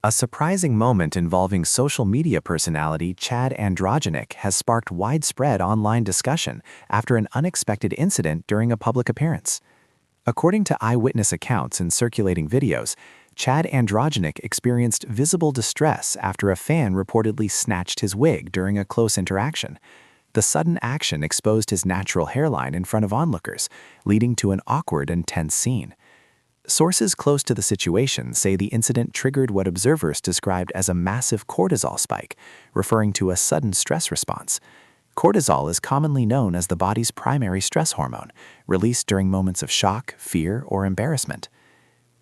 A surprising moment involving social media personality CHAD Androgenic has sparked widespread online discussion after an unexpected incident during a public appearance. According to eyewitness accounts and circulating videos, CHAD Androgenic experienced visible distress after a fan reportedly snatched his wig during a close interaction. The sudden action exposed his natural hairline in front of onlookers, leading to an awkward and tense scene. Sources close to the situation say the incident triggered what observers described as a massive cortisol spike, referring to a sudden stress response. Cortisol is commonly known as the body's primary stress hormone, released during moments of shock, fear, or embarrassment.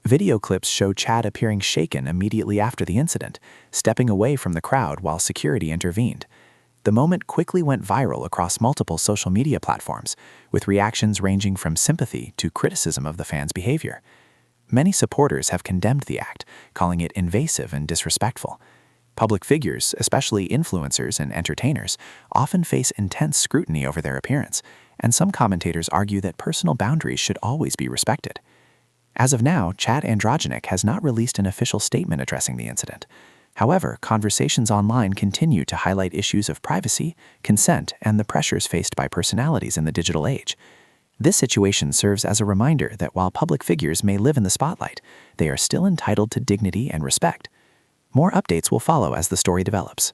Video clips show Chad appearing shaken immediately after the incident, stepping away from the crowd while security intervened. The moment quickly went viral across multiple social media platforms, with reactions ranging from sympathy to criticism of the fan's behavior. Many supporters have condemned the act, calling it invasive and disrespectful. Public figures, especially influencers and entertainers, often face intense scrutiny over their appearance, and some commentators argue that personal boundaries should always be respected. As of now, CHAD Androgenic has not released an official statement addressing the incident. However, conversations online continue to highlight issues of privacy, consent, and the pressures faced by personalities in the digital age. This situation serves as a reminder that while public figures may live in the spotlight, they are still entitled to dignity and respect. More updates will follow as the story develops.